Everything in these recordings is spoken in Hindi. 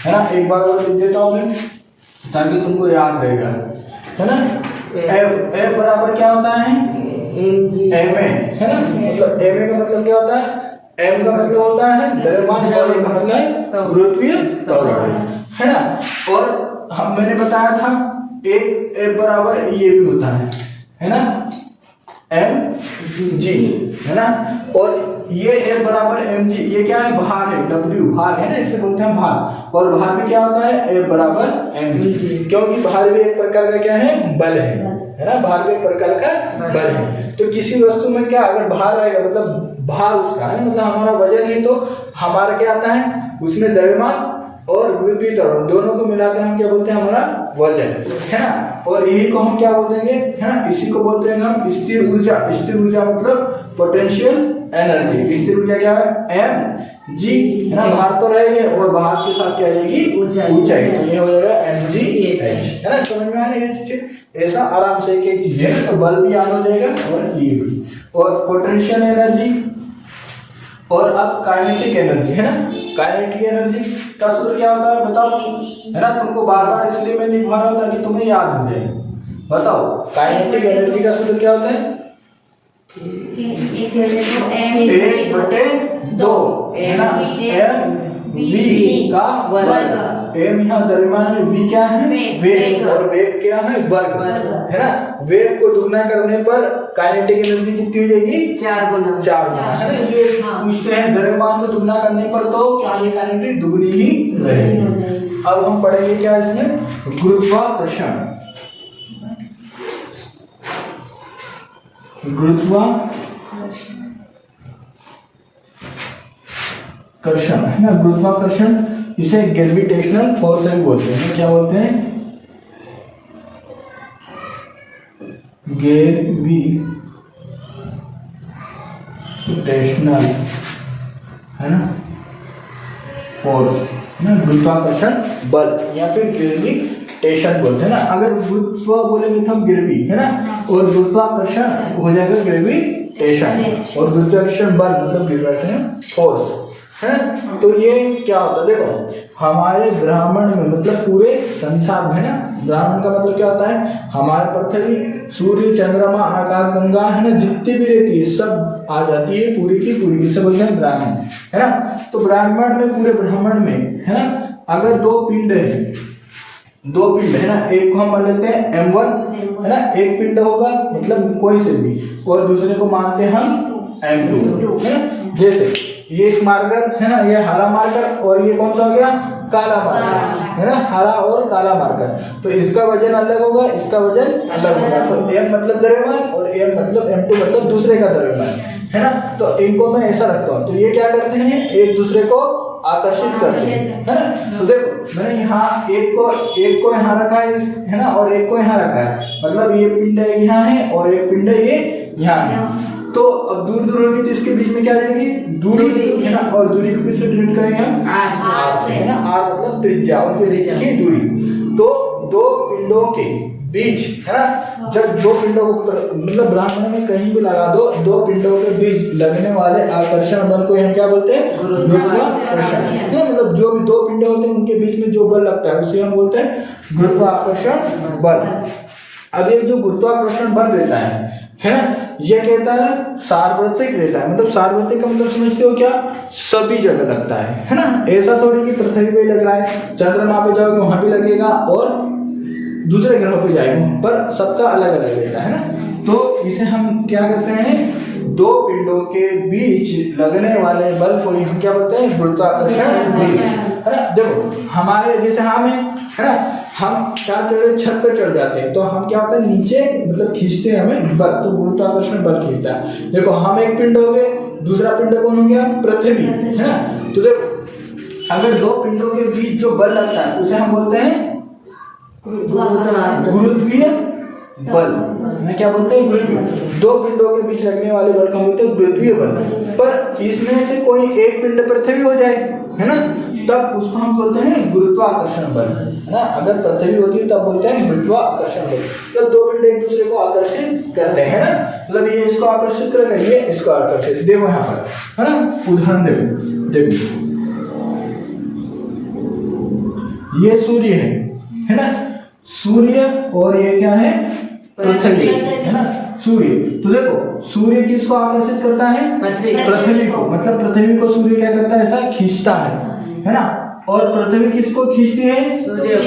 है ना। एक बार और लिख देता हूँ मैं ताकि तुमको याद रहेगा, है ना। F बराबर क्या होता है, ma, है ना। मतलब ma का मतलब क्या होता है, m का मतलब होता है द्रव्यमान और a का मतलब है गुरुत्वीय त्वरण, है ना। और हम मैंने बताया था एक F बराबर ये भी होता है ना, mg, है ना। और ये F बराबर mg, ये क्या है, भार है, W भार है ना, इसे बोलते हैं भार। और भार भी क्या होता है, F बराबर mg, क्योंकि भार भी एक प्रकार का क्या है, बल है ना। भार भी एक प्रकार का बल है। तो किसी वस्तु में क्या अगर भार रहेगा मतलब भार उसका है, मतलब हमारा वजन है, तो हमारा क्या आता है उसमें द्रव्यमान और गुरुत्वीय त्वरण दोनों को मिलाकर हम क्या बोलते हैं, हमारा वजन, है ना। और यही को हम क्या बोलेंगे, है ना, इसी को बोलते हैं हम स्थिर ऊर्जा। स्थिर ऊर्जा मतलब पोटेंशियल एनर्जी। स्थिर ऊर्जा क्या है, एम जी, है ना। भार तो रहेंगे और भार के साथ क्या रहेगी, ऊंचाई, तो ये हो जाएगा एम जी एच, है ना। समझ में आ रही है ये चीजें, ऐसा आराम से एक एक चीज है। तो बल भी याद हो जाएगा और ये भी, और पोटेंशियल एनर्जी। और अब काइनेटिक एनर्जी, है ना। काइनेटिक एनर्जी का सूत्र क्या होता है बताओ, है ना। तुमको बार बार इसलिए मैं लिखवा रहा हूं ताकि तुम्हें याद हो जाए। बताओ काइनेटिक एनर्जी का सूत्र क्या होता है, 1/2, है ना, m v का वर्ग। m यहाँ द्रव्यमान में, v क्या है, वेग, और वेग क्या है, वर्ग, है ना। वेग को दुगना करने पर काइनेटिक एनर्जी कितनी हो जाएगी, 4 गुना, है ना। ये पूछते हैं द्रव्यमान को दुगना करने पर तो क्या ये काइनेटिक दुगनी ही रहेगी। अब हम पढ़ेंगे क्या इसमें, गुरुत्वाकर्षण। गुरुत्वाकर्षण, है ना। गुरुत्वाकर्षण इसे ग्रेविटेशनल फोर्स भी बोलते हैं। क्या बोलते हैं, ग्रेविटेशनल, है ना, फोर्स, है ना। गुरुत्वाकर्षण बल या फिर ग्रेविटेशन बोलते हैं ना। अगर गुरुत्व बोलेंगे तो हम गिरवी, है ना, और गुरुत्वाकर्षण हो जाएगा ग्रेविटेशन, और गुरुत्वाकर्षण बल मतलब ग्रेविटेशन फोर्स, है। तो ये क्या होता है, देखो हमारे ब्रह्मांड में मतलब पूरे संसार में, है ना। ब्रह्मांड का मतलब क्या होता है, हमारे पृथ्वी, सूर्य, चंद्रमा, आकाश गंगा, है ना, जितनी भी रहती है सब आ जाती है पूरी की पूरी, इसे बोलते हैं ब्रह्मांड, है ना। तो ब्रह्मांड में, पूरे ब्रह्मांड में, है ना, अगर दो पिंड है ना, एक को हम मान लेते हैं m1, है ना, एक पिंड होगा मतलब कोई से भी, और दूसरे को मानते हैं हम m2, है ना। जैसे ये एक मार्कर है ना, ये हरा मार्कर, और ये कौन सा हो गया, काला मार्कर, है ना, हरा और काला मार्कर। तो इसका वजन अलग होगा, इसका वजन अलग होगा। तो m मतलब द्रव्यमान और m मतलब m2 मतलब दूसरे का द्रव्यमान, है ना। तो इनको मैं ऐसा रखता हूँ, तो ये क्या करते हैं, एक दूसरे को आकर्षित करते हैं, है ना। तो देखो मैंने यहाँ एक को यहाँ रखा है ना, और एक को यहाँ रखा है, मतलब ये पिंड यहाँ है और एक पिंड ये यहाँ है। तो अब दूर दूर होगी तो इसके बीच में क्या आ जाएगी, दूरी, है ना। और दूरी को किससे डिनोट करेंगे हम, r से, है ना। r मतलब त्रिज्या, उनके बीच की दूरी। तो दो पिंडों के बीच, है ना, जब दो पिंडों को मतलब ब्रह्मांड में कहीं भी लगा दो, दो पिंडों के बीच लगने वाले आकर्षण बल को हम क्या बोलते हैं, गुरुत्वाकर्षण। मतलब जो भी दो पिंड होते हैं उनके बीच में जो बल लगता है उसे हम बोलते हैं गुरुत्वाकर्षण बल। अब ये जो गुरुत्वाकर्षण बल रहता है ना, ये कहता है सार्वत्रिक रहता है। मतलब सार्वत्रिक का मतलब समझते हो क्या, सभी जगह लगता है ना। ऐसा थोड़ी कि पृथ्वी पे लग रहा है, चंद्रमा पे जाओगे वहां भी लगेगा और दूसरे ग्रहों पे जाएंगे, पर सबका अलग अलग रहता है ना। तो इसे हम क्या कहते हैं, दो पिंडों के बीच लगने वाले बल को हम क्या बोलते हैं, गुरुत्वाकर्षण बल, है ना। देखो हमारे जैसे हम है ना, हम क्या चढ़े, छत पे चढ़ जाते हैं, तो हम क्या होता है नीचे मतलब खींचते हैं हमें बल, तो गुरुत्वाकर्षण बल खींचता है। देखो हम एक पिंड हो गए, दूसरा पिंड कौन हो गया, पृथ्वी, है ना। तो देखो अगर दो पिंडों के बीच जो बल लगता है उसे हम बोलते हैं गुरुत्वीय बल, मैं क्या बोलते हैं, गुरुत्वीय। दो पिंडों के बीच लगने वाले बल को हम बोलते हैं गुरुत्वीय बल। पर इसमें से कोई एक पिंड पृथ्वी हो जाए, है ना, तब उसको हम बोलते हैं गुरुत्वाकर्षण बल, है ना। अगर पृथ्वी होती है तब बोलते हैं गुरुत्वाकर्षण बल। तो दो पिंड एक दूसरे को आकर्षित करते हैं ना, मतलब ये इसको आकर्षित करेगा, ये इसको आकर्षित। देखो यहाँ पर, है ना, उदाहरण देखो ये सूर्य है ना, सूर्य, और ये क्या है, पृथ्वी, है ना, सूर्य। तो देखो सूर्य किसको आकर्षित करता है, पृथ्वी को, मतलब पृथ्वी को सूर्य क्या करता है, ऐसा खींचता है ना, और पृथ्वी किसको खींचती है, सूर्य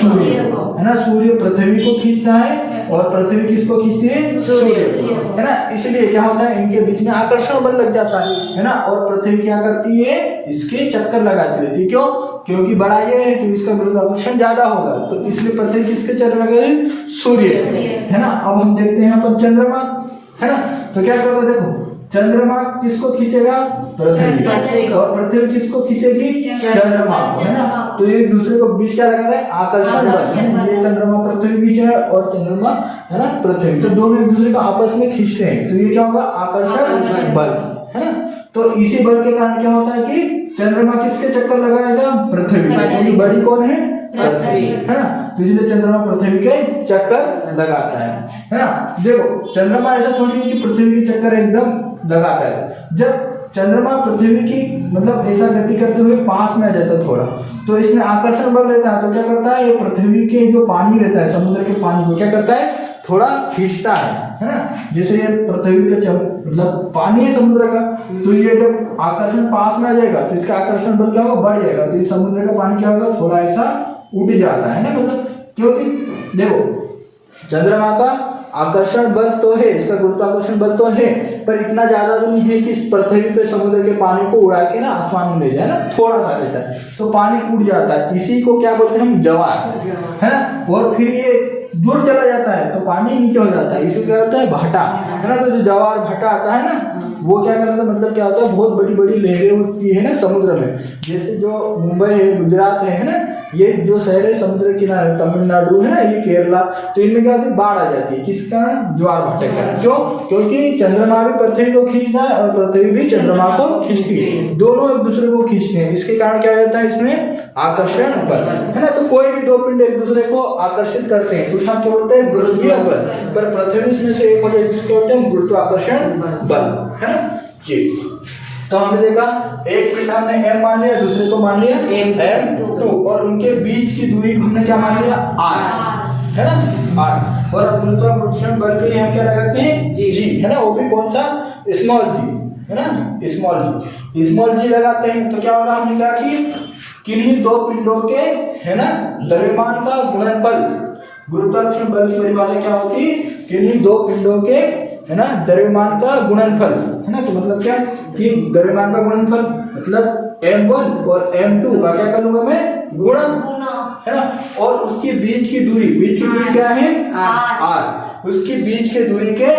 को, है ना, सूर्य पृथ्वी को खींचता है और पृथ्वी किसको खींचती है, सूर्य को, है ना। इसलिए क्या होता है, इनके बीच में आकर्षण बल लग जाता है ना, और पृथ्वी क्या करती है, इसके चक्कर लगाती रहती है। क्यों, क्योंकि बड़ा ये है तो इसका गुरुत्वाकर्षण ज्यादा होगा, तो इसलिए पृथ्वी किसके चक्कर लगे, सूर्य, है ना। अब हम देखते हैं यहाँ पर चंद्रमा, है ना, तो क्या करता है, देखो चंद्रमा किसको खींचेगा, पृथ्वी, और पृथ्वी किसको खींचेगी, चंद्रमा, है ना। तो एक दूसरे को बीच क्या लगा रहा है, आकर्षण बल, ये चंद्रमा पृथ्वी खींच रहा है और चंद्रमा, है ना, पृथ्वी, तो दोनों एक दूसरे को आपस में खींचते हैं, तो ये क्या होगा, आकर्षण बल, है ना। तो इसी बल के कारण क्या होता है कि चंद्रमा किसके चक्कर लगाएगा, पृथ्वी, क्योंकि बड़ी कौन है, पृथ्वी, है ना, तो इसलिए चंद्रमा पृथ्वी के चक्कर लगाता है ना। देखो चंद्रमा ऐसा थोड़ी है कि पृथ्वी के चक्कर एकदम लगाता है, जब चंद्रमा पृथ्वी की मतलब ऐसा गति करते हुए पास में आ जाता है थोड़ा, तो इसमें आकर्षण बल रहता है, तो क्या करता है, ये पृथ्वी के जो पानी रहता है, समुद्र के पानी को क्या करता है, थोड़ा खींचता है ना। जैसे ये पृथ्वी का मतलब पानी है समुद्र का, तो ये जब आकर्षण पास में आ जाएगा तो इसका आकर्षण बल क्या होगा, बढ़ जाएगा, तो ये समुद्र का पानी क्या होगा, थोड़ा ऐसा उठ जाता है ना, मतलब क्योंकि देखो चंद्रमा का आकर्षण बल तो है, इसका गुरुत्वाकर्षण बल तो है, पर इतना ज्यादा भी नहीं है कि पृथ्वी पे समुद्र के पानी को उड़ा के ना आसमान में ले जाए ना, थोड़ा सा रहता है, तो पानी उड़ जाता है, इसी को क्या बोलते हैं हम, ज्वार, है ना। और फिर ये दूर चला जाता है तो पानी नीचे हो जाता है, इसी क्या होता है, भाटा, है ना। तो जो ज्वार भाटा आता है ना, वो क्या करता है, मतलब क्या होता है, बहुत बड़ी बड़ी लहरें उठती है ना समुद्र में, जैसे जो मुंबई है, गुजरात है ना, ये जो शहर है समुद्र किनारे, तमिलनाडु है ना, ये केरला, तो इनमें क्या होती है, बाढ़ आ जाती है, किस कारण, ज्वार भाटे के कारण। क्यों, क्योंकि चंद्रमा भी पृथ्वी को खींचता है और पृथ्वी भी चंद्रमा को खींचती है, दोनों एक दूसरे को खींचते हैं, इसके कारण क्या हो जाता है, इसमें आकर्षण बल, है ना। तो कोई भी दो पिंड एक दूसरे को आकर्षित करते हैं तो क्या बोलते हैं, गुरुत्वीय बल, पर पृथ्वी इसमें से एक हो जाए जिसको बोलते हैं गुरुत्वाकर्षण बल, है ना जी। तो हमने देखा एक पिंड हमने m मान लिया, दूसरे को मान लिया m2, और उनके बीच की दूरी को हमने क्या मान लिया, r, है ना, r, और गुरुत्वाकर्षण बल के लिए हम क्या लगाते हैं, g, है ना, वो भी कौन सा, स्मॉल g, है ना, स्मॉल g लगाते हैं। तो क्या होगा, हमने क्या की, किन्हीं दो पिंडों के, है ना, द्रव्यमान का गुणनफल, गुरुत्वाकर्षण बल की परिभाषा क्या होती है, किन्हीं दो पिंडों के, है ना, द्रव्यमान का गुणनफल, है ना। तो मतलब क्या कि द्रव्यमान का गुणनफल मतलब m1 और m2 का क्या कर लूंगा मैं, गुणन, है ना, और उसकी बीच की दूरी क्या है, r, उसकी बीच के दूरी के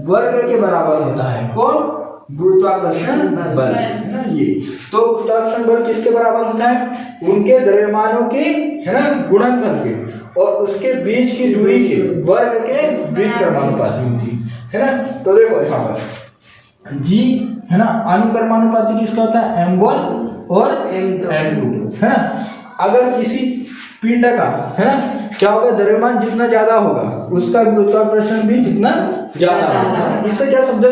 वर्ग के बराबर होता है, कौन, गुरुत्वाकर्षण बल, है ना। ये तो गुरुत्वाकर्षण बल किसके बराबर होता है, उनके द्रव्यमानों के, है ना, गुणनफल के और उसके बीच की दूरी के वर्ग के द्विक्रमानुपाती होती है ना। तो देखो यहाँ पर g, है ना, अनुक्रमानुपाती किसका होता है, m1 और m2, है ना। अगर किसी पिंड का, है ना, क्या होगा, द्रव्यमान जितना ज्यादा होगा उसका गुरुत्वाकर्षण भी जितना ज्यादा होगा। इससे क्या समझो,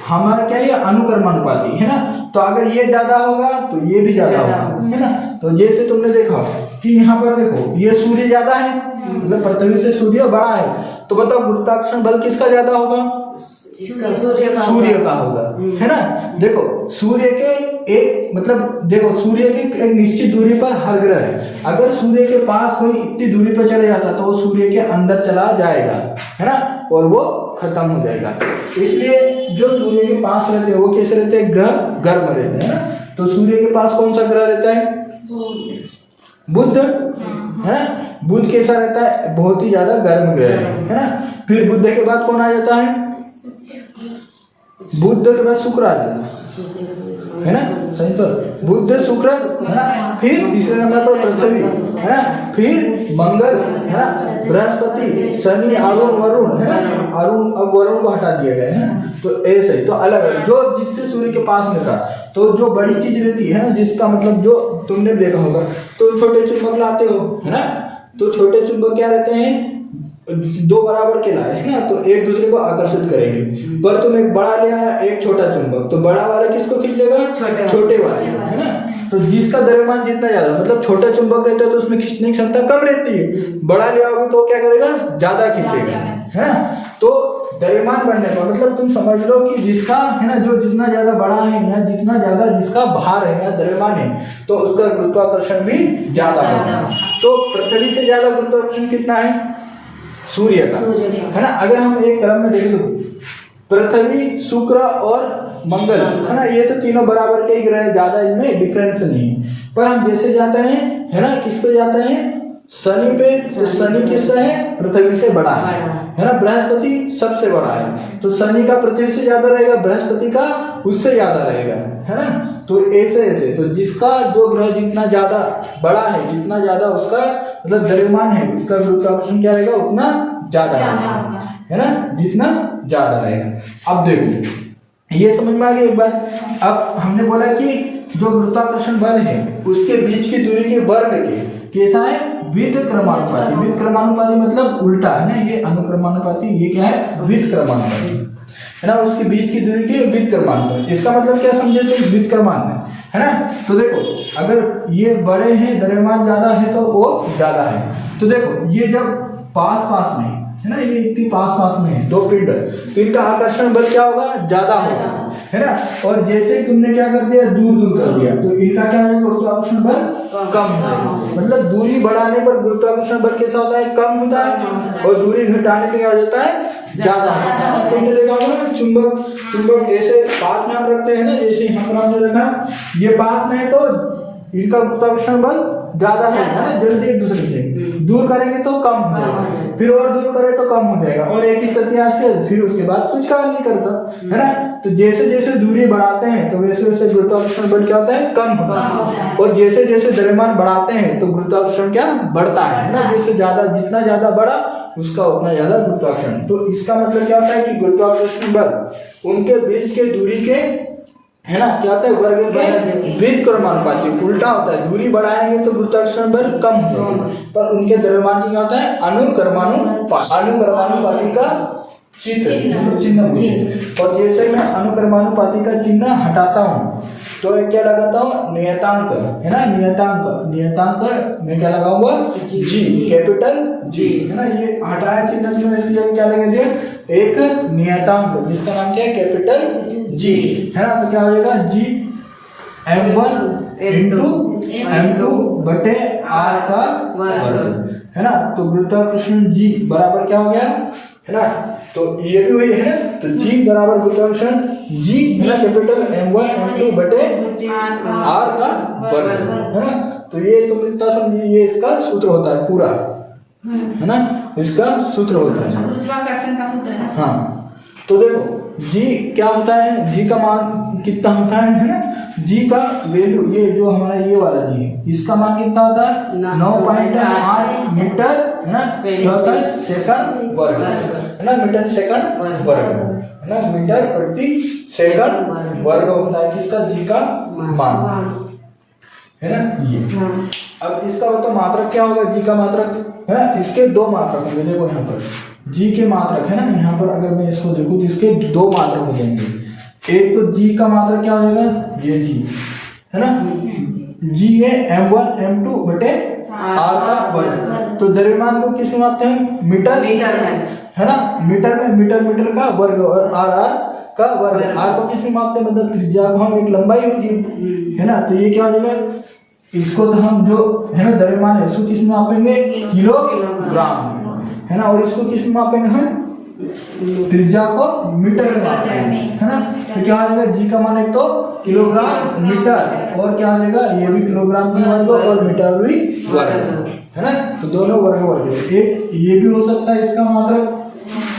हमारा क्या है, अनुक्रमानुपाती, है ना, तो अगर ये ज्यादा होगा तो ये भी ज्यादा होगा, है ना। तो जैसे तुमने देखा कि यहाँ पर देखो ये सूर्य ज्यादा है, मतलब पृथ्वी से सूर्य बड़ा है, तो बताओ गुरुत्वाकर्षण बल किसका ज्यादा होगा, सूर्य का होगा, है ना। देखो सूर्य के एक मतलब देखो सूर्य की एक निश्चित दूरी पर हर ग्रह है, अगर सूर्य के पास कोई इतनी दूरी पर चले जाता तो वो सूर्य के अंदर चला जाएगा, है ना, और वो खत्म हो जाएगा। इसलिए जो सूर्य के पास रहते हैं वो कैसे रहते हैं, ग्रह गर्म रहते हैं ना। तो सूर्य के पास कौन सा ग्रह रहता है, बुध, है ना। बुध कैसा रहता है, बहुत ही ज्यादा गर्म ग्रह है ना। फिर बुध के बाद कौन आ जाता है, बुध के बाद शुक्र आ जाता है ना, सही तो, बुध शुक्र, है ना। फिर तीसरे नंबर पर पृथ्वी, है ना, फिर मंगल, है ना, बृहस्पति, शनि, अरुण, वरुण, है ना, अरुण अब वरुण को हटा दिया गया है ना। तो ऐसे ही तो अलग अलग जो जिससे सूर्य के पास में था, तो जो बड़ी चीज रहती है ना, जिसका मतलब जो तुमने देखा होगा, तो छोटे चुंबक लाते हो, है ना, तो छोटे चुंबक क्या रहते हैं, दो बराबर के लाए, है ना, तो एक दूसरे को आकर्षित करेंगे। पर तुम एक बड़ा ले आया, एक छोटा चुंबक, तो बड़ा वाला किसको खींच लेगा, छोटे वाले, है ना। तो जिसका द्रव्यमान जितना ज्यादा, मतलब छोटा चुंबक रहता है तो उसमें खींचने की क्षमता कम रहती है, बड़ा ले आओगे तो क्या करेगा, ज्यादा खींचेगा, है ना। तो द्रव्यमान बढ़ने का मतलब तुम समझ लो कि जिसका है ना, जो जितना ज्यादा बड़ा है या जितना ज्यादा जिसका भार है या द्रव्यमान है, तो उसका गुरुत्वाकर्षण भी ज्यादा होगा। तो पृथ्वी से ज्यादा गुरुत्वाकर्षण कितना है, सूर्य का, है ना। अगर हम एक क्रम में देखें तो पृथ्वी, शुक्र और मंगल, है ना, ये तो तीनों बराबर के ही ग्रह, ज्यादा इनमें डिफरेंस नहीं है। पर हम जैसे जाते हैं, है ना, किस पे जाते हैं, शनि पे, तो शनि किसका है, पृथ्वी से बड़ा है ना। बृहस्पति सबसे बड़ा है, तो शनि का पृथ्वी से ज्यादा रहेगा, बृहस्पति का उससे ज्यादा रहेगा, है ना। तो ऐसे ऐसे, तो जिसका जो ग्रह जितना ज्यादा बड़ा है, जितना ज्यादा उसका मतलब द्रव्यमान है, उसका गुरुत्वाकर्षण क्या रहेगा, उतना ज्यादा रहेगा, है ना, जितना ज्यादा रहेगा। अब देखो ये समझ में आ गई एक बात। अब हमने बोला कि जो गुरुत्वाकर्षण बल है उसके बीच की दूरी के वर्ग के कैसा है, विद्युत क्रमानुपाती। विद्युत क्रमानुपाती मतलब उल्टा, है ना, ये अनुक्रमानुपाती, ये क्या है, विद्युत क्रमानुपाती, है ना। उसके बीच की दूरी के विद्युत क्रमानुपाती, इसका मतलब क्या समझे तुम, विद्युत क्रमानुपाती, है ना। तो देखो अगर ये बड़े हैं, द्रव्यमान ज्यादा है तो वो ज्यादा है। तो देखो ये जब पास पास में है ना, ये इतनी पास पास में है दो पिंड, तो इनका आकर्षण बल क्या होगा, ज्यादा होगा, है ना। और जैसे ही तुमने क्या कर दिया, दूर दूर कर दिया, तो इनका क्या है, गुरुत्वाकर्षण बल कम होगा। मतलब दूरी बढ़ाने पर गुरुत्वाकर्षण बल कैसा होता है, कम होता है, और दूरी घटाने पर क्या हो जाता है, ज्यादा होता है। तुमने देखा होगा ना, चुंबक ऐसे पास में हम रखते हैं ना, जैसे यहाँ पर हमने रखा, ये पास में है तो इनका गुरुत्वाकर्षण बल ज्यादा होगा, जल्दी एक दूसरे से, दूर करेंगे तो कम हो जाएगा, फिर और दूर करें तो कम हो जाएगा, और एक ही तृतीया से फिर उसके बाद कुछ काम नहीं करता, है ना। तो जैसे जैसे दूरी बढ़ाते हैं तो वैसे वैसे गुरुत्वाकर्षण बल क्या होता है, कम होता है, और जैसे जैसे द्रव्यमान बढ़ाते हैं तो गुरुत्वाकर्षण क्या बढ़ता है ना। जैसे ज्यादा, जितना ज्यादा बड़ा उसका उतना ज्यादा गुरुत्वाकर्षण। तो इसका मतलब क्या होता है कि गुरुत्वाकर्षण बल उनके बीच के दूरी के, है ना, क्या होता है, वर्ग के विद्युत क्रमानुपाती, उल्टा होता है। दूरी बढ़ाएंगे तो गुरुत्वाकर्षण बल कम होगा, पर उनके द्रव्यमान की क्या होता है, अनुक्रमानुपाती का चिन्ह। और जैसे मैं अनुक्रमानुपाती का चिन्ह हटाता हूँ तो क्या लगाता हूँ, नियतांक, है ना, नियतांक में क्या लगाऊंगा, जी, कैपिटल जी, है ना। ये हटाया चिन्ह तो मैं इसकी जगह क्या लगाएंगे, एक नियतांक जिसका नाम क्या है, कैपिटल जी, है ना। तो क्या हो जाएगा, जी m1 इंटू m2 बटे r का वर्ग, है ना। तो गुरुत्वाकर्षण जी बराबर क्या हो गया, है ना। तो ये भी वही है, तो जी बराबर गुरुत्वाकर्षण जी, है ना, कैपिटल m1 m2 बटे r का वर्ग, है ना। तो ये तुम इतना समझिए, ये इसका सूत्र होता है पूरा, है ना, इसका सूत्र होता है, गुरुत्वाकर्षण का सूत्र है। हाँ। तो देखो जी क्या होता है, जी का मान कितना होता है ना, जी का वैल्यू, ये जो हमारा ये वाला जी है, इसका मान कितना होता है, 9.8 मीटर, है ना, सेकंड वर्ग, है ना, मीटर सेकंड वर्ग, है ना, मीटर प्रति सेकंड वर्ग होता है किसका, जी का मान, है ना। ये अब इसका मतलब मात्रक क्या होगा, जी का मात्रक, है ना। इसके दो मात्रक होंगे, देखो यहाँ पर जी के मात्रक, है ना, यहाँ पर अगर मैं इसको देखूं तो इसके दो मात्रक हो जाएंगे। एक तो जी का मात्रक क्या हो जाएगा, ये जी, है ना, जी है m1 m2 बटे r का वर्ग। तो द्रव्यमान को किस में मापते हैं, मीटर, है ना, मीटर में, मीटर का वर्ग, और r का वर्ग, r को किस में मापते हैं, मतलब त्रिज्या को हम, एक लंबाई होती है ना। तो ये क्या हो जाएगा, इसको तो हम जो है ना द्रव्यमान है इसको किस में मापेंगे, किलोग्राम, है ना, और इसको किस में मापेंगे हम, त्रिज्या को मीटर में मापेंगे, है ना। तो क्या हो जाएगा, जी का मान एक तो किलोग्राम मीटर, और क्या हो जाएगा, ये भी किलोग्राम की वर्ग और मीटर भी वर्ग, है ना। तो दोनों वर्ग, एक ये भी हो सकता है इसका मात्रक,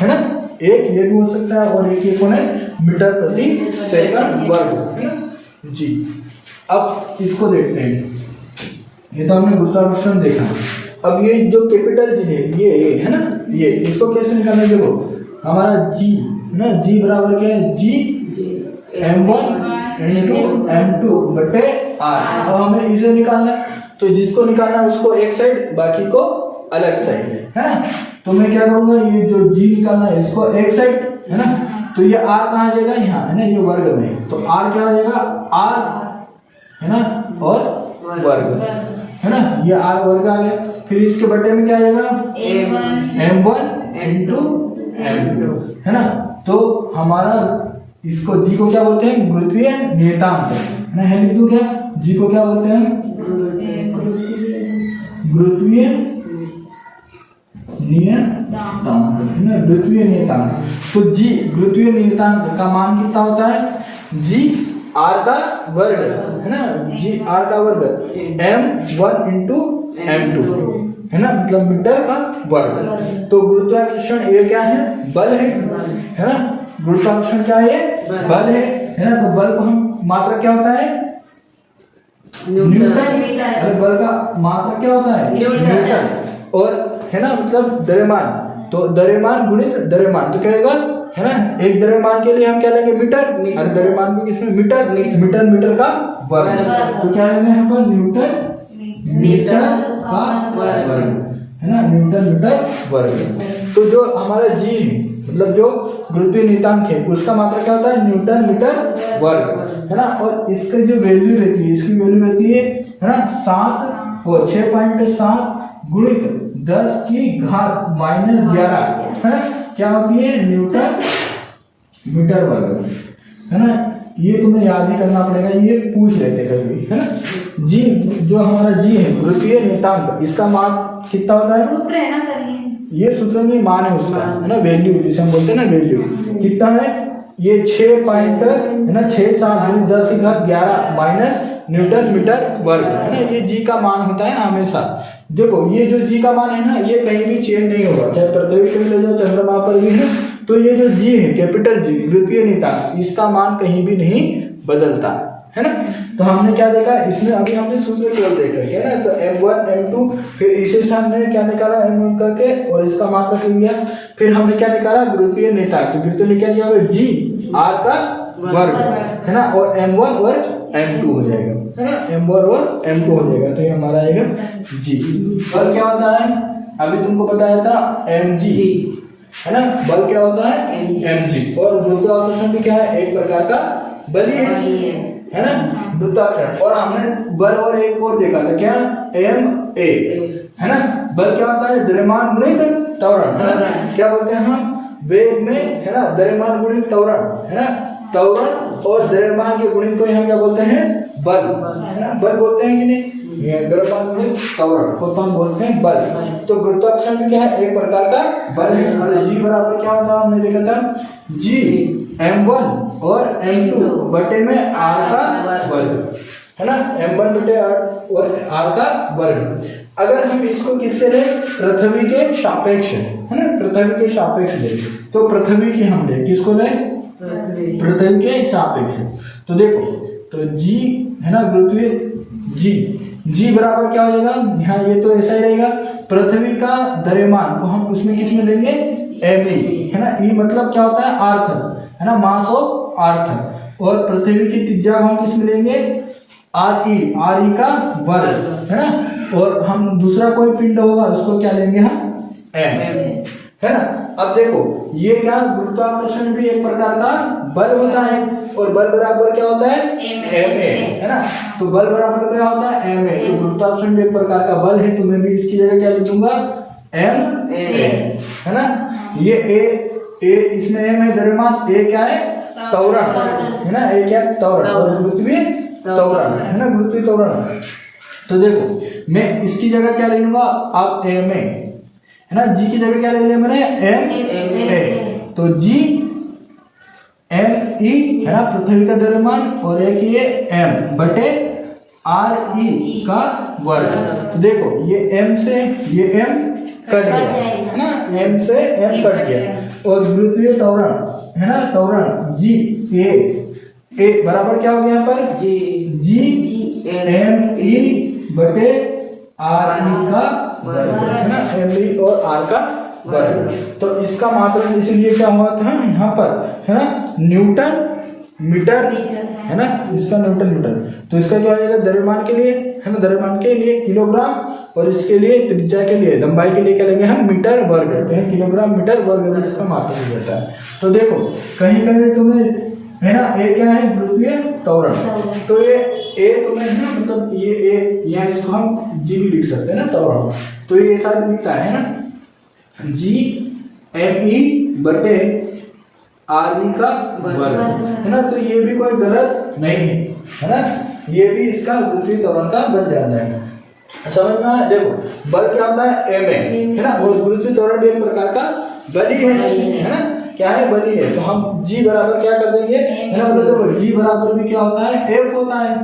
है ना, एक ये भी हो सकता है, और एक कौन है, मीटर प्रति सेकंड वर्ग, है ना जी। अब इसको देखते हैं, ये तो हमने गुरुत्वाकर्षण देखा। अब ये जो कैपिटल जी है, ये है ना, ये इसको कैसे निकालना है, देखो हमारा जी, है ना, जी बराबर क्या है, जी m1 इंटू m2 बटे r। अब हमें इसे निकालना है, तो जिसको निकालना है उसको एक साइड, बाकी को अलग साइड, है ना। तो मैं क्या करूंगा, ये जो जी निकालना है इसको एक साइड, है ना। तो ये r कहाँ आ जाएगा, यहाँ, है ना, ये वर्ग में, तो r क्या हो जाएगा, r, है ना, और वर्ग, है ना, ये r वर्ग आ गया। फिर इसके बटे में क्या आएगा, m1 इंटू m2, है ना। तो हमारा इसको जी को क्या बोलते हैं, गुरुत्वीय नियतांक, है ना। लिख दूं क्या, जी को क्या बोलते हैं, गुरुत्वीय नियतांक, है ना, गुरुत्वीय नियतांक। तो जी गुरुत्वीय नियतांक का मान कितना होता है, जी आर का वर्ग, है ना, जी आर का वर्ग m1 इंटू m2, है ना, मतलब मीटर का वर्ग। तो गुरुत्वाकर्षण ये क्या है, बल है ना, गुरुत्वाकर्षण क्या है, बल है ना। तो बल को हम मात्रा क्या होता है, न्यूटन। अरे बल का मात्रा क्या होता है, न्यूटन। और है ना, मतलब द्रव्यमान, तो द्रव्यमान गुणित द्रव्यमान, तो क्या होगा, है ना, एक द्रव्यमान के लिए हम क्या लेंगे, मीटर, और द्रव्यमान को किसमें, मीटर, मीटर का वर्ग। तो क्या आएगा यहाँ पर, न्यूटन मीटर का वर्ग, है ना, न्यूटन मीटर वर्ग। तो जो हमारा जी मतलब जो गुरुत्वीय नियतांक है उसका मात्रा क्या होता है, न्यूटन मीटर वर्ग, है ना। और इसकी जो वैल्यू रहती है, इसकी वैल्यू रहती है ना 7 और 6.7 गुणित 10 की घात -11, है ना, क्या होती है, न्यूटन मीटर वर्ग, है ना। ये तुम्हें याद ही करना पड़ेगा, ये पूछ लेते कभी, है ना। जी जो हमारा जी है गुरुत्वीय नियतांक, इसका मान कितना होता है, सूत्र है ना सर, ये सूत्र नहीं, मान है उसका, है ना, वैल्यू जिसे हम बोलते हैं ना, वैल्यू कितना है, ये 6 पॉइंट, है ना, 6×10⁻11 माइनस न्यूटन मीटर वर्ग, है ना। ये जी का मान होता है हमेशा। देखो ये जो जी का मान है ना, ये कहीं भी चेंज नहीं होगा, चाहे पृथ्वी पे ले जाओ, चंद्रमा पर भी है। तो ये जो जी है, कैपिटल जी गुरुत्वीय नियतांक, इसका मान कहीं भी नहीं बदलता, है ना। तो हमने क्या देखा इसमें, अभी हमने सूत्र केवल देखा है ना। तो m1 m2, फिर इसी स्थान में क्या निकाला, m1 करके, और इसका मात्रक लिख लिया। फिर हमने क्या निकाला, गुरुत्वीय नियतांक, तो गुरुत्वीय में क्या दिया होगा, जी आर का वर्ग, है ना, और m1 और m2 हो जाएगा, है ना, m1 और m2 हो जाएगा। तो ये हमारा आएगा जी। बल क्या होता है, अभी तुमको बताया था mg, है ना, बल क्या होता है, mg। और गुरुत्वाकर्षण भी क्या है, एक प्रकार का बल ही है ना, गुरुत्वाकर्षण। और हमने बल और एक और देखा था, क्या, ma, है ना। बल क्या होता है, द्रव्यमान गुणित त्वरण, है ना, क्या बोलते हैं हम वेग में, है ना, द्रव्यमान गुणित त्वरण, है ना, त्वरण और द्रव्यमान के गुणित को हम क्या बोलते हैं, बल, है ना, बल बोलते हैं कि नहीं, द्रव्यमान गुणित त्वरण को हम बोलते हैं बल। तो गुरुत्वाकर्षण भी क्या है, एक प्रकार का बल है। और जी बराबर क्या होता है, हमने देखा था, जी m1 और m2 बटे में r का वर्ग, है ना, m1 बटे r और r का वर्ग। अगर हम इसको किससे ले, पृथ्वी के सापेक्ष, है ना, पृथ्वी के सापेक्ष ले, तो पृथ्वी की हम ले, किसको ले, पृथ्वी के सापेक्ष। तो देखो, तो जी है ना, गुरुत्वीय जी बराबर क्या हो जाएगा, यहाँ ये तो ऐसा ही रहेगा, पृथ्वी का द्रव्यमान को हम उसमें किस में लेंगे, ma, है ना। ई मतलब क्या होता है, अर्थ, है ना, मास ऑफ अर्थ। और पृथ्वी की त्रिज्या को हम किस में लेंगे, re का वर्ग, है ना। और हम दूसरा कोई पिंड होगा उसको क्या लेंगे हम, m, है ना। अब देखो ये क्या, गुरुत्वाकर्षण भी एक प्रकार का बल होता है, और बल बराबर क्या होता है, ma, है ना। तो बल बराबर क्या होता है, ma। तो गुरुत्वाकर्षण भी एक प्रकार का बल है, तो मैं भी इसकी जगह क्या लिख दूंगा, ma, है ना। ये a इसमें m है द्रव्यमान, a क्या है, त्वरण, है ना, a क्या है, त्वरण, और गुरुत्वीय त्वरण, है ना, गुरुत्वीय त्वरण। तो देखो मैं इसकी जगह क्या ले लूंगा, आप ma, है ना, जी की जगह क्या ले लिया मैंने, ma। तो जी m e, है ना, पृथ्वी का द्रव्यमान, और एक ये m बटे re का वर्ग। तो देखो ये m से ये m कट गया, है ना, m से m कट गया। और गुरुत्वीय त्वरण, है ना, त्वरण जी a बराबर क्या हो गया यहाँ पर, जी m e बटे re का वर्ग, है ना, m और r का वर्ग। तो इसका मात्रक इसलिए क्या हुआ था यहाँ पर, है ना, न्यूटन मीटर, है ना, इसका न्यूटन मीटर। तो इसका क्या हो जाएगा, द्रव्यमान के लिए, है ना, द्रव्यमान के लिए किलोग्राम, और इसके लिए त्रिज्या के लिए, लंबाई के लिए क्या लेंगे हम, मीटर वर्ग करते हैं, किलोग्राम मीटर वर्ग में इसका मात्रक हो जाता है। तो देखो कहीं कहीं तुम्हें, है ना, ए क्या है, गुरुत्वीय त्वरण। तो ये ए तुम्हें है ना, मतलब ये ए या इसको हम जी भी लिख सकते हैं ना, त्वरण। तो ये सारा लिखता है ना जी एम ई बटे आर वी का वर्ग, है ना। तो ये भी कोई गलत नहीं है ना, ये भी इसका गुरुत्वीय त्वरण का बन जाता है। समझ में आया? देखो बल क्या होता है, एम है ना, और गुरुत्वीय त्वरण भी एक प्रकार का बल ही है ना, क्या है, बल ही है। तो हम जी बराबर क्या कर देंगे, है ना, मतलब देखो जी बराबर भी क्या होता है, एफ होता है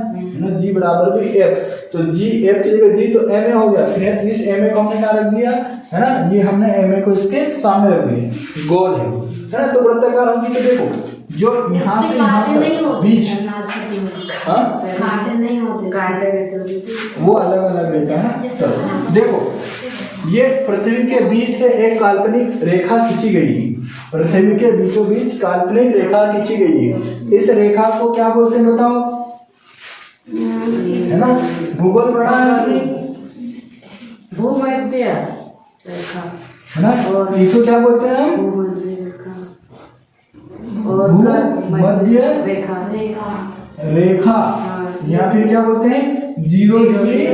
ना, जी बराबर भी एफ। तो जी एफ की जगह जी तो एम ए हो गया, फिर इस एम ए को हमने क्या रख दिया, है ना, ये हमने एम ए को इसके सामने रख दिया, गोल है ना। तो वृत्ताकार होगी तो देखो जो यहाँ से यहाँ तक बीच, हाँ नहीं होते, वो अलग अलग रहता है ना। चलो देखो ये पृथ्वी के बीच से एक काल्पनिक रेखा खींची गई है, पृथ्वी के बीचों बीच काल्पनिक रेखा खींची गई है। इस रेखा को क्या बोलते हैं बताओ, है ना, भूगोल पढ़ा है भूमध्य रेखा, है ना, इसको क्या बोलते हैं हम, भूमध्य रेखा, या फिर क्या बोलते हैं, 0 डिग्री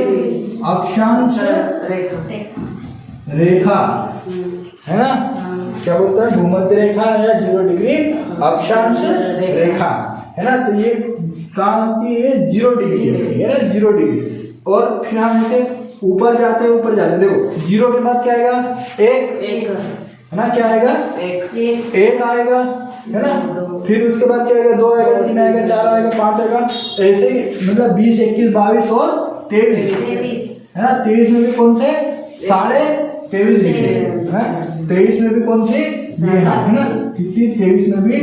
अक्षांश रेखा, है ना, क्या बोलता है, भूमध्य रेखा या 0 डिग्री अक्षांश रेखा, है ना। तो ये कहाँ होती है, 0 डिग्री है ना, 0 डिग्री। और फिर हम इसे ऊपर जाते हैं, देखो 0 के बाद क्या आएगा, एक, है ना, क्या आएगा, एक आएगा, है ना। फिर उसके बाद क्या आएगा, 2 आएगा, 3 आएगा, 4 आएगा, 5 आएगा, ऐसे ही मतलब 20, 21, 22 और 23, है ना। 23 में भी कौन से, 23.5 डिग्री, है 23 में भी कौन सी, ये है ना, कितनी, 23 में भी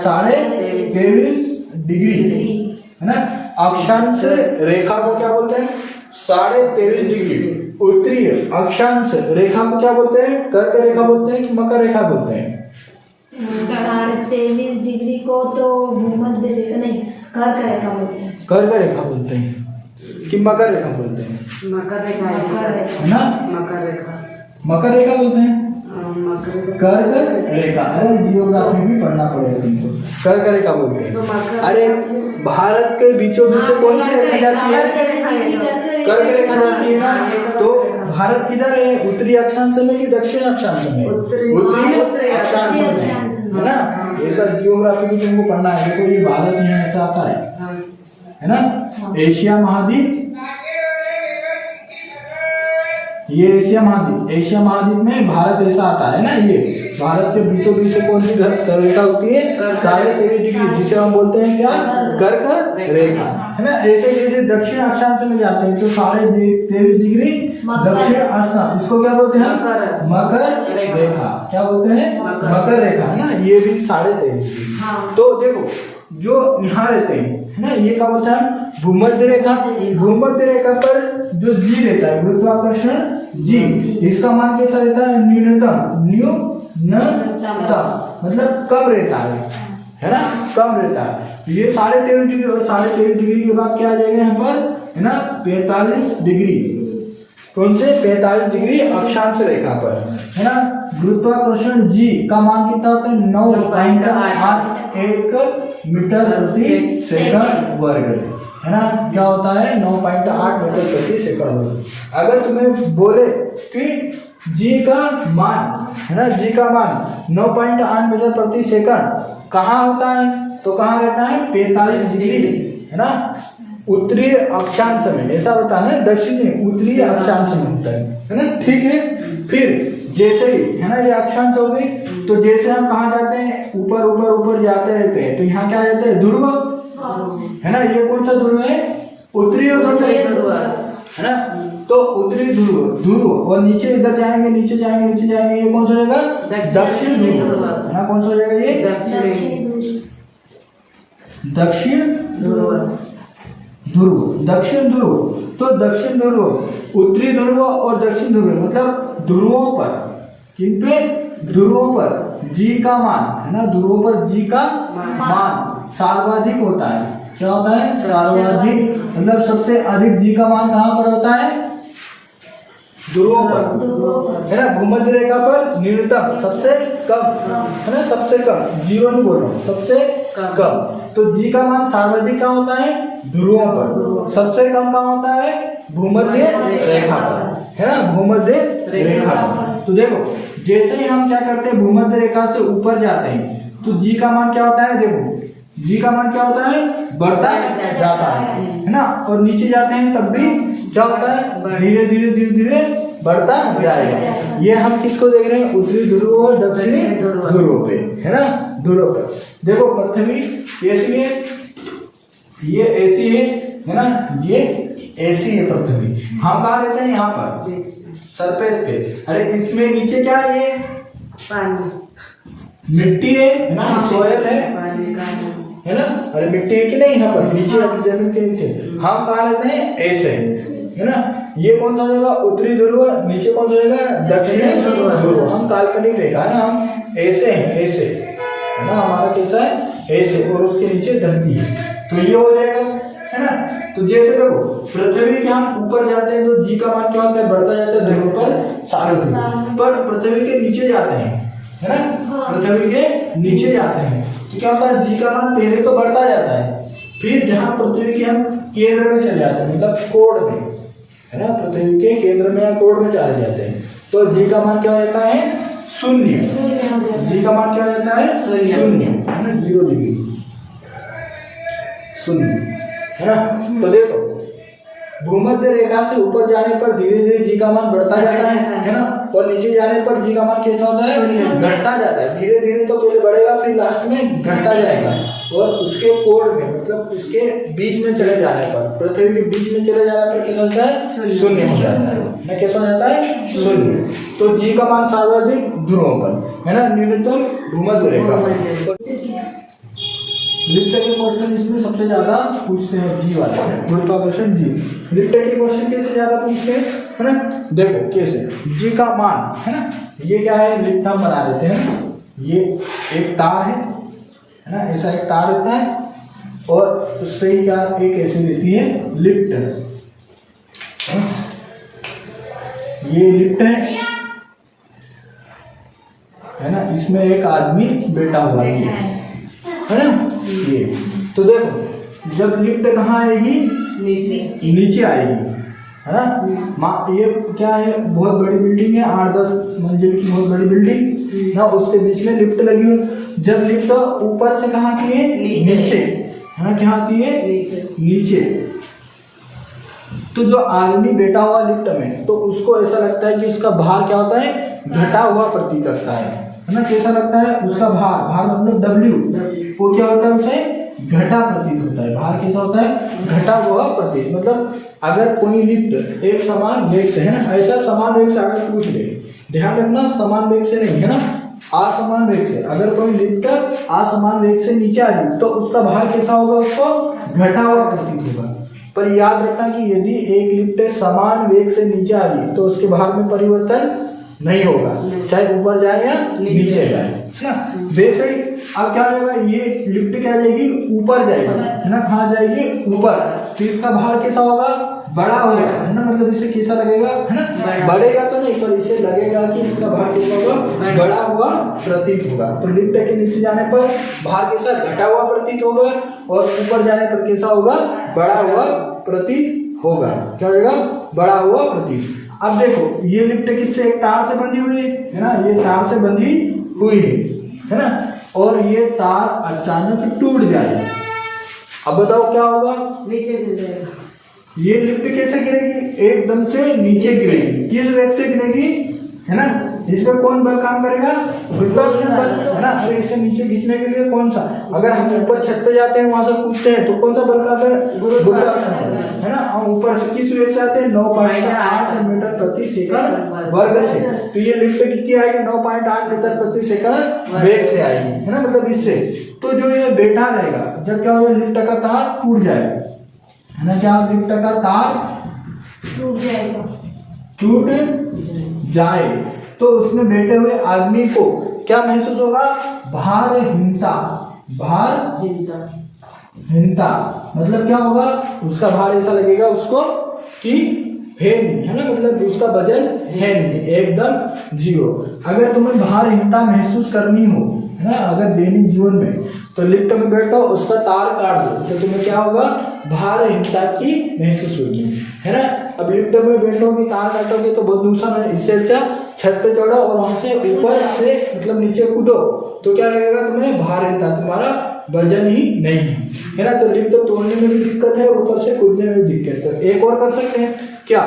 23.5 डिग्री, है ना। अक्षांश रेखा को क्या बोलते हैं, 23.5 डिग्री। उत्तरीय अक्षांश रेखा को क्या बोलते हैं, कर्क रेखा बोलते हैं कि मकर रेखा बोलते हैं, 23.5 डिग्री को तो भूमध्य रेखा नहीं, कर्क रेखा बोलते हैं, कर्क रेखा बोलते हैं कि मकर रेखा बोलते हैं, मकर रेखा है ना, मकर रेखा, मकर रेखा बोलते हैं, मकर कर्क रेखा। अरे जियोग्राफी भी पढ़ना पड़ेगा तुमको, कर्क रेखा बोलते हैं। अरे भारत के बीचों बीच से कौन सी रेखा जाती है, कर्क रेखा जाती है ना। तो भारत किधर है, उत्तरी अक्षांश में कि दक्षिण अक्षांश में, उत्तरी अक्षांश में, है ना। ऐसा जियोग्राफी भी तुमको पढ़ना है। देखो ये भारत यहाँ ऐसा आता है ना, एशिया महाद्वीप, ये एशिया महाद्वीप में भारत ऐसा आता है ना। ये भारत के बीचों बीच से कौन सी रेखा होती है, 23.5 डिग्री, जिसे हम बोलते हैं क्या, कर्क रेखा, है ना। ऐसे जैसे दक्षिण अक्षांश में जाते हैं तो 23.5 डिग्री दक्षिण अक्षांश, इसको क्या बोलते हैं, मकर रेखा, क्या बोलते हैं, मकर रेखा, है ना। ये भी 23.5 डिग्री। तो देखो जो यहाँ रहते हैं, है ना, ये क्या बोलता है, भूमध्य रेखा। भूमध्य रेखा पर जो जी रहता है, गुरुत्वाकर्षण जी, इसका मान कैसा रहता है, न्यूनतम, मतलब कम रहता है ना, कम रहता है। ये 23.5 डिग्री और 23.5 डिग्री के बाद क्या आ जाएगा यहाँ पर, है ना, 45 डिग्री, कौन से, 45 डिग्री अक्षांश रेखा पर, है ना। गुरुत्वाकर्षण जी का मान कितना होता है, 9.81 मीटर प्रति सेकंड वर्ग, है ना। क्या होता है, 9.8 मीटर प्रति सेकंड वर्ग। अगर तुम्हें बोले कि जी का मान, है ना, जी का मान 9.8 मीटर प्रति सेकंड कहाँ होता है, तो कहाँ रहता है, 45 डिग्री, है ना, उत्तरी अक्षांश में। ऐसा होता है ना, दक्षिणी उत्तरी अक्षांश में होता है ना, ठीक है। फिर जैसे ही, है ना, ये अक्षांश हो गई, तो जैसे हम कहाँ जाते हैं, ऊपर ऊपर ऊपर जाते रहते हैं, तो यहाँ क्या जाते हैं, ध्रुव, है ना। ये कौन सा ध्रुव है, उत्तरी ध्रुव, है ना। तो उत्तरी ध्रुव और नीचे इधर जाएंगे, नीचे जाएंगे, ये कौन सा हो जाएगा, दक्षिण ध्रुव, है ना। कौन सा हो जाएगा ये, दक्षिण ध्रुव। तो दक्षिण ध्रुव, उत्तरी ध्रुव और दक्षिण ध्रुव, मतलब ध्रुवों पर, किन पे, ध्रुवों पर जी का मान, है ना, ध्रुवों पर जी का मान सर्वाधिक होता है। क्या होता है, सर्वाधिक, मतलब सबसे अधिक जी का मान कहाँ पर होता है, ध्रुवों पर, है ना। भूमध्य रेखा पर न्यूनतम, सबसे कम, है ना, सबसे कम, 0 नहीं बोल रहा हूँ, सबसे कम। तो जी का मान सर्वाधिक क्या होता है? ध्रुवों पर। सबसे कम कहाँ होता है? भूमध्य रेखा पर, है ना, भूमध्य रेखा पर। तो देखो जैसे ही हम क्या करते हैं, भूमध्य रेखा से ऊपर जाते हैं तो जी का मान क्या होता है? देखो जी का मान क्या होता है? बढ़ता जाता है ना। और नीचे जाते हैं तब भी क्या होता है? धीरे धीरे धीरे धीरे बढ़ता जाएगा। ये हम किसको देख रहे हैं? उत्तरी ध्रुव और दक्षिणी ध्रुव पे, है ना, ध्रुव पर। देखो पृथ्वी ऐसी है, ये ऐसी है ना, ये ऐसी है पृथ्वी। हम कहाँ रहते हैं? यहाँ पर सरफेस पे। अरे इसमें नीचे क्या है? ये पानी मिट्टी है ना, सोयल है, पानी का है ना। अरे मिट्टी है कि नहीं यहाँ पर? नीचे अभी जमीन के नीचे। हम कहाँ रहते हैं? ऐसे, है ना। ये कौन सा जगह? उत्तरी ध्रुव। नीचे कौन सा जगह? दक्षिणी ध्रुव। हम काल्पनिक रेखा है ना, हम ऐसे हैं, ऐसे, है ना। हमारा कैसा है? ऐसे। और उसके नीचे धरती है, तो ये हो जाएगा, है ना। तो जैसे देखो पृथ्वी के हम ऊपर जाते हैं तो जी का मान क्या होता है? बढ़ता जाता है ध्रुव पर सारे। पर पृथ्वी के नीचे जाते हैं, है ना, पृथ्वी के नीचे जाते हैं तो क्या होता है? जी का मान पहले तो बढ़ता जाता है, फिर जहाँ पृथ्वी के हम केंद्र में चले जाते हैं, मतलब कोण में, है ना, पृथ्वी के केंद्र में या कोण में चले जाते हैं तो जी का मान क्या हो जाता है? शून्य। जी का मान क्या हो जाता है? शून्य, है ना, 0 डिग्री, शून्य, है ना। तो देखो भूमध्य रेखा से ऊपर जाने पर धीरे धीरे जी का मान बढ़ता जाता है ना। और नीचे जाने पर जी का मान कैसा होता है? घटता जाता है। धीरे धीरे तो पहले बढ़ेगा, फिर लास्ट में घटता जाएगा। और उसके कोण में, मतलब उसके बीच में चले जाने पर, पृथ्वी के बीच में चले जाने पर कैसा होता है? शून्य हो जाता है ना। कैसा हो जाता है? शून्य। तो जी का मान सर्वाधिक ध्रुवों पर, है ना, न्यूनतम भूमध्य रेखा। लिफ्ट के क्वेश्चन इसमें सबसे ज्यादा पूछते हैं जी वाले, गुरुत्वाकर्षण जी। लिफ्ट के क्वेश्चन कैसे ज्यादा पूछते हैं, है ना। देखो कैसे जी का मान, है ना, ये क्या है? लिफ्ट हम बना देते हैं ना। ये एक तार है ना, ऐसा एक तार रहता है और उससे ही क्या एक ऐसी रहती है लिफ्ट, है ना? ये लिफ्ट है ना, इसमें एक आदमी बैठा हुआ है ना। ये तो देखो जब लिफ्ट कहाँ आएगी? नीचे आएगी, है ना। ये क्या है? बहुत बड़ी बिल्डिंग है, 8-10 मंजिल की बहुत बड़ी बिल्डिंग ना, उसके बीच में लिफ्ट लगी हुई। जब लिफ्ट ऊपर से कहाँ की है? नीचे, है ना, कहाँ की है? नीचे। तो जो आदमी बैठा हुआ लिफ्ट में, तो उसको ऐसा लगता है कि उसका भार क्या होता है? घटा हुआ प्रतीत करता है ना। कैसा लगता है? उसका भार मतलब W, वो क्या होता है? उसे घटा प्रतीत होता है। भार कैसा होता है? घटा हुआ प्रतीत। मतलब अगर कोई लिफ्ट एक समान वेग से, है ना, ऐसा समान वेग से अगर पूछ ले, ध्यान रखना समान वेग से नहीं, है ना, असमान वेग से। अगर कोई लिफ्ट असमान वेग से नीचे आ जाए तो उसका भार कैसा होगा? उसको घटा हुआ प्रतीत होगा। पर याद रखना कि यदि एक लिफ्ट समान वेग से नीचे आ रही तो उसके भार में परिवर्तन नहीं होगा, चाहे ऊपर जाए या नीचे जाए, है ना। वैसे ही अब क्या हो जाएगा? ये लिफ्ट क्या जाएगी? ऊपर जाएगी, है ना। कहाँ जाएगी? ऊपर। तो इसका भार कैसा होगा? बड़ा होगा, है ना। मतलब इसे कैसा लगेगा, है ना, बढ़ेगा तो नहीं, पर इसे लगेगा कि इसका भार कैसा होगा? बड़ा हुआ प्रतीत होगा। तो लिफ्ट के नीचे जाने पर भार कैसा? घटा हुआ प्रतीत होगा, और ऊपर जाने पर कैसा होगा? बड़ा हुआ प्रतीत होगा। क्या होगा? बड़ा हुआ प्रतीत। अब देखो ये लिफ्ट किससे? एक तार से बंधी हुई है ना, ये तार से बंधी हुई है ना। और ये तार अचानक टूट जाए, अब बताओ क्या होगा? नीचे गिर जाएगा। ये लिफ्ट कैसे गिरेगी? एकदम से नीचे गिरेगी। किस वेग से गिरेगी, है ना। इसमें कौन बल काम करेगा? गुरुत्वाकर्षण बल, है ना। अरे इसे नीचे खींचने के लिए कौन सा? अगर हम ऊपर छत पे जाते हैं, वहां से कूदते हैं तो कौन सा बल का है? गुरुत्वाकर्षण बल, है ना। हम ऊपर से किस वेग से आते हैं? 9.8 मीटर प्रति सेकंड वर्ग से। तो ये लिफ्ट कितनी आएगी? 9.8 मीटर प्रति सेकंड वेग से आएगी, है ना, मतलब इससे। तो जो ये बैठा रहेगा, जब क्या होगा? लिफ्ट का तार टूट जाएगा, है ना। क्या? लिफ्ट का तार टूट जाए तो उसमें बैठे हुए आदमी को क्या महसूस होगा? भारहीनता। भारहीनता मतलब क्या होगा? उसका भार ऐसा लगेगा उसको कि है नहीं, है ना, मतलब उसका वजन है नहीं, एकदम जीरो। अगर तुम्हें भारहीनता महसूस करनी हो, है ना, अगर दैनिक जीवन में, तो लिफ्ट में बैठो, उसका तार काट दो, तो तुम्हें क्या होगा, भारहीनता की महसूस होगी, है ना। अब लिफ्ट में बैठोगे, तार काटोगे तो बहुत नुकसान है, इससे अच्छा छत पे चढ़ो और वहां से ऊपर से मतलब नीचे कूदो, तो क्या लगेगा तुम्हें, भारहीनता, तुम्हारा वजन ही नहीं है ना। तो लिफ्ट तो तोड़ने में भी दिक्कत है, ऊपर से कूदने में भी दिक्कत है। एक और कर सकते हैं क्या,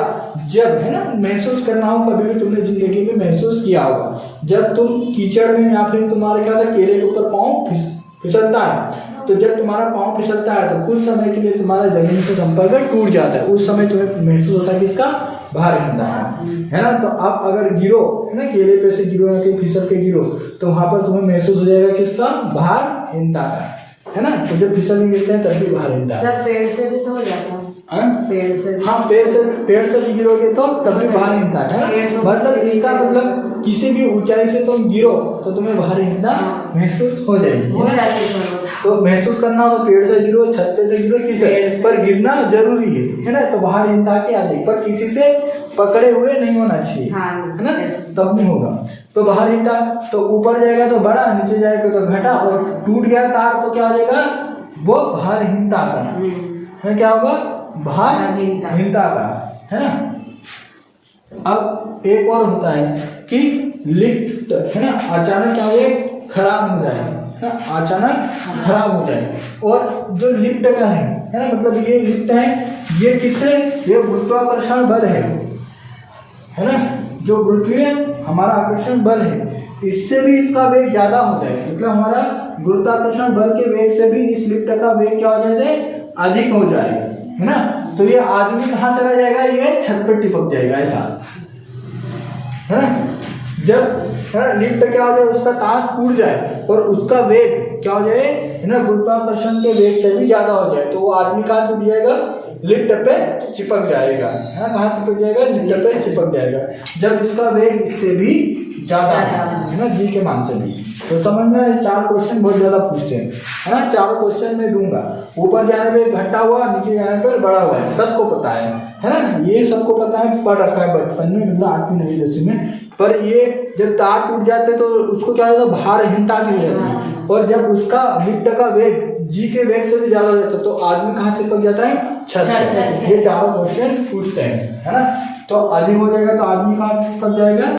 जब, है ना, महसूस करना हो, कभी भी तुमने जिंदगी में महसूस किया होगा, जब तुम कीचड़ में या फिर तुम्हारे क्या होता है, केले के ऊपर पाँव फिसलता है, तो जब तुम्हारा पाँव फिसलता है तो कुछ समय के लिए तुम्हारा जमीन से संपर्क टूट जाता है, उस समय तुम्हें महसूस होता है किसका, भारहीनता है ना। तो आप अगर गिरो, है ना, केले पे से गिरो या कहीं फिसल के गिरो, तो वहां पर तुम्हें महसूस हो जाएगा किसका, भारहीनता का, है ना। तो जब फिसल के गिरते हैं तब भी भारहीनता। सर पेड़ से भी तो हो जाता है, पेड़ से, हाँ, पेड़ से भी गिरोगे तो तब भी भारहीनता है ना। मतलब इसका मतलब किसी भी ऊंचाई से तुम गिरो तो तुम्हें भारहीनता महसूस हो जाएगी, हो जाती है। तो महसूस करना हो तो पेड़ से गिरो, छत पे से गिरो, किसी पर गिरना जरूरी है ना, तो भारहीनता की आ जाएगी, पर किसी से पकड़े हुए नहीं होना चाहिए, है ना, तब नहीं होगा। तो भारहीनता, तो ऊपर जाएगा तो बड़ा, नीचे जाएगा तो घटा, और टूट गया तार तो क्या हो जाएगा, वो भारहीनता का है, क्या होगा, भारहीनता का, है ना। अब एक और होता है कि लिफ्ट, है ना, अचानक क्या हो, खराब हो जाए, है ना, अचानक खराब हो जाए। और जो लिफ्ट का है ना, मतलब ये लिफ्ट है, ये किससे, ये गुरुत्वाकर्षण बल है ना, जो गुरुत्वीय हमारा आकर्षण बल है, इससे भी इसका वेग ज्यादा हो जाए, मतलब हमारा गुरुत्वाकर्षण बल के वेग से भी इस लिफ्ट का वेग क्या हो जाए, अधिक हो जाए, है ना। तो ये आदमी कहाँ चला जाएगा, ये छत पर टिपक जाएगा, ऐसा, है ना। जब लिफ्ट क्या हो जाए, उसका तार टूट जाए और उसका वेग क्या हो जाए, है ना, गुरुत्वाकर्षण के वेग से भी ज्यादा हो जाए, तो वो आदमी कहाँ टूट जाएगा, लिफ्ट पे चिपक जाएगा, है ना। कहाँ चिपक जाएगा, लिफ्ट पे चिपक जाएगा, जब इसका वेग इससे भी ज्यादा है ना, जी के मान से भी। तो समझ में, 4 क्वेश्चन बहुत ज्यादा पूछते हैं, है ना। 4 क्वेश्चन में दूंगा, ऊपर जाने पे घटा हुआ, नीचे जाने पर बड़ा हुआ है, सबको पता है ना, ये सबको पता है, पढ़ रखा है बचपन में, मतलब 8वीं 9वीं 10वीं में। पर ये जब तार टूट जाते तो उसको क्या होता है, भारहीनता की हो जाती है, और जब उसका लिफ्ट का वेग जी के वेग से भी ज्यादा हो जाता है तो आदमी कहाँ चिपक जाता है, छत पे। ये 4 क्वेश्चन पूछते हैं, है ना। तो अधिक हो जाएगा तो आदमी कहाँ चिपक जाएगा,